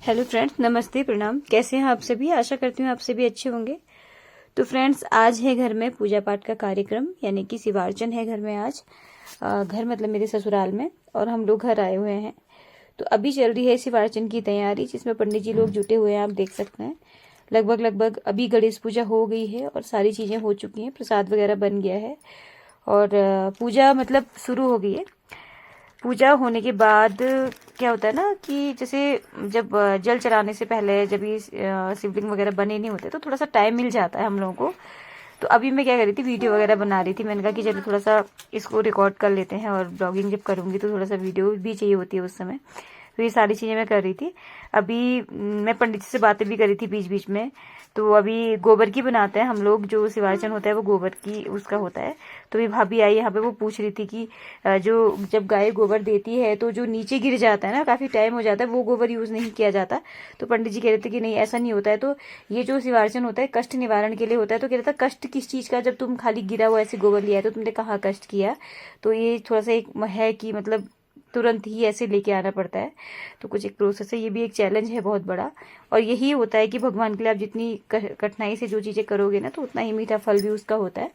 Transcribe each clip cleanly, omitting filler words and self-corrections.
Hello friends, नमस्ते, प्रणाम। कैसे हैं आप सभी? आशा करती हूँ आप सभी अच्छे होंगे। तो फ्रेंड्स, आज है घर में पूजा पाठ का कार्यक्रम, यानी कि शिवार्चन है घर में आज। घर मतलब मेरे ससुराल में, और हम लोग घर आए हुए हैं। तो अभी चल रही है शिवार्चन की तैयारी, जिसमें पंडित जी लोग जुटे हुए हैं, आप देख सकते हैं। लगभग अभी गणेश पूजा हो गई है और सारी चीज़ें हो चुकी हैं, प्रसाद वगैरह बन गया है और पूजा मतलब शुरू हो गई है। पूजा होने के बाद क्या होता है ना कि जैसे जब जल चढ़ाने से पहले जब ये शिवलिंग वगैरह बने नहीं होते तो थोड़ा सा टाइम मिल जाता है हम लोगों को। तो अभी मैं क्या कर रही थी, वीडियो वगैरह बना रही थी। मैंने कहा कि चलो थोड़ा सा इसको रिकॉर्ड कर लेते हैं, और ब्लॉगिंग जब करूँगी तो थोड़ा सा वीडियो भी चाहिए होती है उस समय। तो ये सारी चीज़ें मैं कर रही थी। अभी मैं पंडित जी से बातें भी करी थी बीच बीच में। तो अभी गोबर की बनाते हैं हम लोग, जो शिवार्चन होता है वो गोबर की उसका होता है। तो अभी भाभी आई यहाँ पे, वो पूछ रही थी कि जो जब गाय गोबर देती है तो जो नीचे गिर जाता है ना, काफ़ी टाइम हो जाता है, वो गोबर यूज़ नहीं किया जाता। तो पंडित जी कह रहे थे कि नहीं, ऐसा नहीं होता है। तो ये जो शिवार्चन होता है कष्ट निवारण के लिए होता है। तो कह रहा था कष्ट किस चीज़ का, जब तुम खाली गिरा हुआ ऐसे गोबर लिया है तो तुमने कहाँ कष्ट किया। तो ये थोड़ा सा एक है कि मतलब तुरंत ही ऐसे लेके आना पड़ता है। तो कुछ एक प्रोसेस है, ये भी एक चैलेंज है बहुत बड़ा। और यही होता है कि भगवान के लिए आप जितनी कठिनाई से जो चीज़ें करोगे ना, तो उतना ही मीठा फल भी उसका होता है।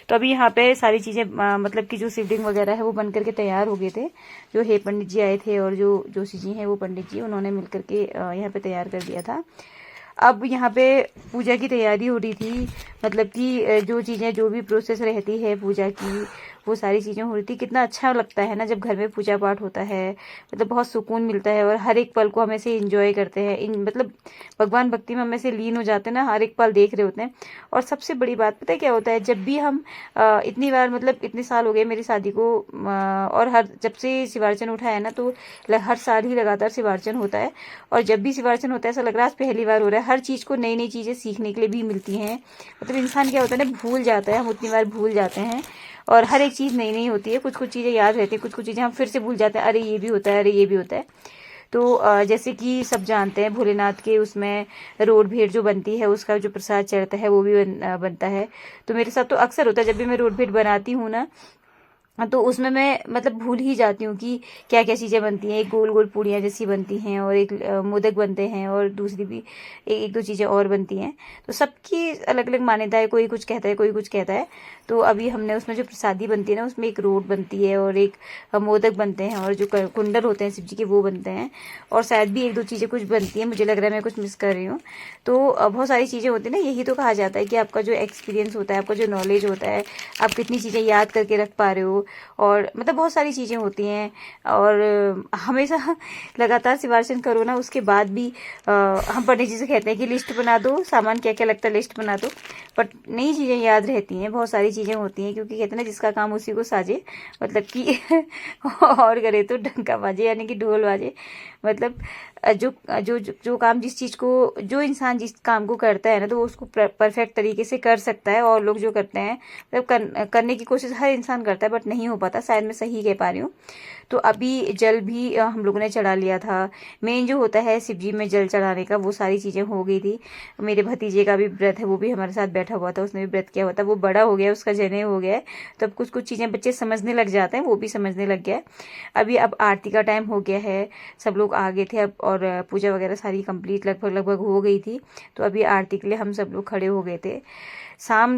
तो अभी यहाँ पे सारी चीज़ें मतलब कि जो शिवलिंग वगैरह है वो बन करके तैयार हो गए थे। जो है पंडित जी आए थे, और जो जोशी जी हैं वो पंडित जी, उन्होंने मिल करके यहाँ पे तैयार कर दिया था। अब यहाँ पे पूजा की तैयारी हो रही थी, मतलब कि जो चीज़ें, जो भी प्रोसेस रहती है पूजा की, वो सारी चीज़ें हो रही थी। कितना अच्छा लगता है ना जब घर में पूजा पाठ होता है, मतलब बहुत सुकून मिलता है। और हर एक पल को हम ऐसे इंजॉय करते हैं, मतलब भगवान भक्ति में हम ऐसे लीन हो जाते हैं ना, हर एक पल देख रहे होते हैं। और सबसे बड़ी बात पता है क्या होता है, जब भी हम इतनी बार, मतलब इतने साल हो गए मेरी शादी को, और हर जब से शिवार्चन उठा है ना, तो हर साल ही लगातार शिवार्चन होता है। और जब भी शिवार्चन होता है ऐसा लग रहा है आज पहली बार हो रहा है। हर चीज़ को नई नई चीज़ें सीखने के लिए भी मिलती हैं। मतलब इंसान क्या होता है ना, भूल जाता है, हम उतनी बार भूल जाते हैं। और हर एक चीज़ नई नई होती है, कुछ कुछ चीज़ें याद रहती है, कुछ कुछ चीज़ें हम फिर से भूल जाते हैं, अरे ये भी होता है, अरे ये भी होता है। तो जैसे कि सब जानते हैं भोलेनाथ के उसमें रोट भेंट जो बनती है, उसका जो प्रसाद चढ़ता है वो भी बनता है। तो मेरे साथ तो अक्सर होता है, जब भी मैं रोट भेंट बनाती हूँ ना, तो उसमें मैं मतलब भूल ही जाती हूँ कि क्या क्या चीज़ें बनती हैं। एक गोल गोल पूड़ियाँ जैसी बनती हैं, और एक मोदक बनते हैं, और दूसरी भी एक दो चीज़ें और बनती हैं। तो सबकी अलग अलग मान्यता है, कोई कुछ कहता है, कोई कुछ कहता है। तो अभी हमने उसमें जो प्रसादी बनती है ना, उसमें एक रोट बनती है और एक मोदक बनते हैं, और जो कुंडल होते हैं शिव जी के वो बनते हैं। और शायद भी एक दो चीज़ें कुछ बनती हैं, मुझे लग रहा है मैं कुछ मिस कर रही हूँ। तो बहुत सारी चीज़ें होती हैं ना। यही तो कहा जाता है कि आपका जो एक्सपीरियंस होता है, आपका जो नॉलेज होता है, आप कितनी चीज़ें याद करके रख पा रहे हो। और मतलब बहुत सारी चीज़ें होती हैं। और हमेशा लगातार शिवार्चन करो ना, उसके बाद भी हम पंडित जी से कहते हैं कि लिस्ट बना दो, सामान क्या क्या लगता है लिस्ट बना दो। बट नई चीज़ें याद रहती हैं, बहुत सारी चीज़ें होती हैं, क्योंकि कहते हैं ना जिसका काम उसी को साजे। मतलब कि और करे तो डंका बाजे, यानी कि ढोल बाजे। मतलब जो जो जो काम, जिस चीज़ को, जो इंसान जिस काम को करता है ना, तो वो उसको परफेक्ट तरीके से कर सकता है। और लोग जो करते हैं, मतलब करने की कोशिश हर इंसान करता है, बट नहीं हो पाता। शायद मैं सही कह पा रही हूँ। तो अभी जल भी हम लोगों ने चढ़ा लिया था। मेन जो होता है शिव जी में जल चढ़ाने का, वो सारी चीज़ें हो गई थी। मेरे भतीजे का भी व्रत है, वो भी हमारे साथ बैठा हुआ था, उसने भी व्रत किया हुआ था। वो बड़ा हो गया, उसका जने हो गया है। तो अब कुछ कुछ चीज़ें बच्चे समझने लग जाते हैं, वो भी समझने लग गया है। अब आरती का टाइम हो गया है, सब लोग आ गए थे अब, और पूजा वगैरह सारी कंप्लीट लगभग हो गई थी। तो अभी आरती के लिए हम सब लोग खड़े हो गए थे। शाम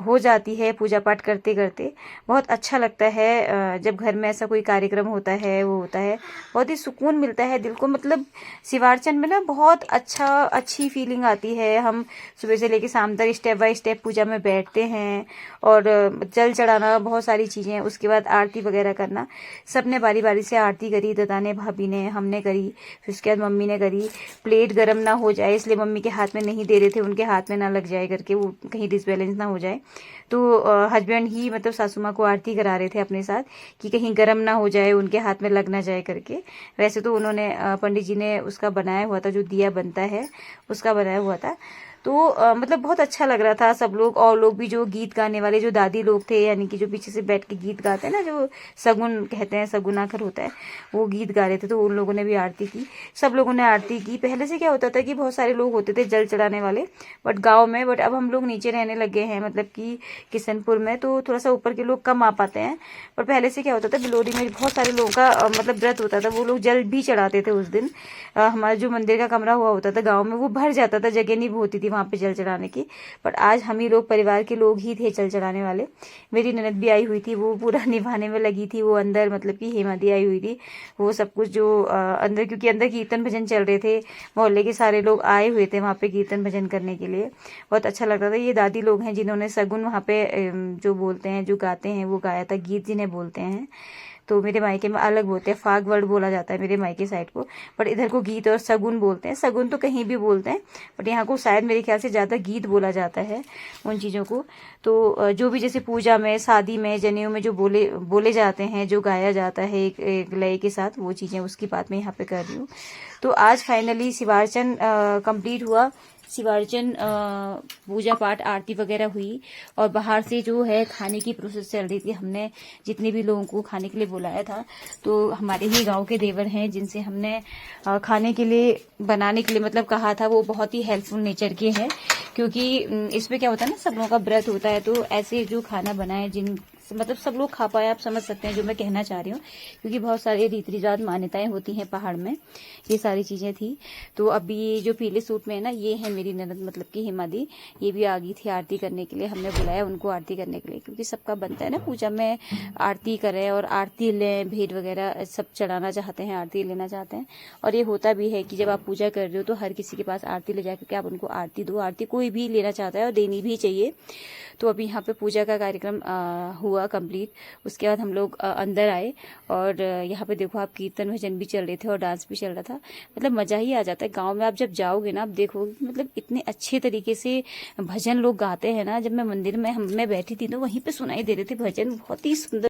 हो जाती है पूजा पाठ करते करते। बहुत अच्छा लगता है जब घर में ऐसा कोई कार्यक्रम होता है, वो होता है, बहुत ही सुकून मिलता है दिल को। मतलब शिवार्चन में ना बहुत अच्छी फीलिंग आती है। हम सुबह से लेकर शाम तक स्टेप बाय स्टेप पूजा में बैठते हैं, और जल चढ़ाना, बहुत सारी चीज़ें, उसके बाद आरती वगैरह करना। सबने बारी बारी से आरती करी, दादा ने, भाभी ने, हमने करी, फिर उसके बाद मम्मी ने करी। प्लेट गर्म ना हो जाए इसलिए मम्मी के हाथ में नहीं दे रहे थे, उनके हाथ में ना लग जाए करके, वो कहीं डिसबैलेंस ना हो जाए। तो हस्बैंड ही मतलब सासू माँ को आरती करा रहे थे अपने साथ, कि कहीं गर्म ना हो जाए, उनके हाथ में लग ना जाए करके। वैसे तो उन्होंने पंडित जी ने उसका बनाया हुआ था, जो दिया बनता है उसका बनाया हुआ था। तो मतलब बहुत अच्छा लग रहा था। सब लोग और लोग भी जो गीत गाने वाले जो दादी लोग थे, यानी कि जो पीछे से बैठ के गीत गाते हैं ना, जो सगुन कहते हैं, सगुन आखिर होता है, वो गीत गा रहे थे। तो उन लोगों ने भी आरती की, सब लोगों ने आरती की। पहले से क्या होता था कि बहुत सारे लोग होते थे जल चढ़ाने वाले बट गाँव में, बट अब हम लोग नीचे रहने लगे हैं, मतलब कि किशनपुर में, तो थोड़ा सा ऊपर के लोग कम आ पाते हैं। पर पहले से क्या होता था, बिलोरी में बहुत सारे लोगों का मतलब व्रत होता था, वो लोग जल भी चढ़ाते थे उस दिन। हमारा जो मंदिर का कमरा हुआ होता था गांव में, वो भर जाता था, जगह नहीं होती थी वहां पे जल चढ़ाने की। बट आज हम ही लोग परिवार के लोग ही थे जल चढ़ाने वाले। मेरी ननद भी आई हुई थी, वो पूरा निभाने में लगी थी। वो अंदर मतलब कि हेमा दी आई हुई थी, वो सब कुछ जो अंदर, क्योंकि अंदर कीर्तन भजन चल रहे थे, मोहल्ले के सारे लोग आए हुए थे वहां पे कीर्तन भजन करने के लिए। बहुत अच्छा लगता था। ये दादी लोग हैं जिन्होंने सगुन वहां पे जो बोलते हैं, जो गाते हैं, वो गाया था, गीत जिन्हें बोलते हैं। तो मेरे मायके में अलग बोलते हैं, फाग वर्ड बोला जाता है मेरे मायके साइड को, बट इधर को गीत और सगुन बोलते हैं। सगुन तो कहीं भी बोलते हैं, बट यहाँ को शायद मेरे ख्याल से ज़्यादा गीत बोला जाता है उन चीज़ों को। तो जो भी जैसे पूजा में, शादी में, जनेऊ में जो बोले जाते हैं, जो गाया जाता है एक लय के साथ, वो चीज़ें, उसकी बात मैं यहाँ पे कर रही हूँ। तो आज फाइनली शिवार्चन कंप्लीट हुआ। शिवार्चन पूजा पाठ आरती वगैरह हुई, और बाहर से जो है खाने की प्रोसेस चल रही थी। हमने जितने भी लोगों को खाने के लिए बुलाया था, तो हमारे ही गांव के देवर हैं जिनसे हमने खाने के लिए, बनाने के लिए मतलब कहा था, वो बहुत ही हेल्पफुल नेचर के हैं। क्योंकि इसमें क्या होता है ना, सब लोगों का व्रत होता है, तो ऐसे जो खाना बनाए जिन मतलब सब लोग खा पाए, आप समझ सकते हैं जो मैं कहना चाह रही हूँ। क्योंकि बहुत सारे रीति रिवाज मान्यताएं होती हैं पहाड़ में, ये सारी चीजें थी। तो अभी ये जो पीले सूट में है ना, ये है मेरी ननद, मतलब कि हेमा दी। ये भी आ गई थी आरती करने के लिए, हमने बुलाया उनको आरती करने के लिए, क्योंकि सबका बनता है ना पूजा में आरती करें और आरती लें, भेंट वगैरह सब चढ़ाना चाहते हैं, आरती लेना चाहते हैं। और ये होता भी है कि जब आप पूजा कर रहे हो तो हर किसी के पास आरती ले जाकर के आप उनको आरती दो। आरती कोई भी लेना चाहता है और देनी भी चाहिए। तो अभी यहाँ पे पूजा का कार्यक्रम हुआ कंप्लीट। उसके बाद हम लोग अंदर आए, और यहाँ पे देखो आप, कीर्तन भजन भी चल रहे थे और डांस भी चल रहा था। मतलब मजा ही आ जाता है गांव में। आप जब जाओगे ना, आप देखोगे मतलब इतने अच्छे तरीके से भजन लोग गाते हैं ना। जब मैं मंदिर में मैं बैठी थी तो वहीं पे सुनाई दे रहे थे भजन, बहुत ही सुंदर।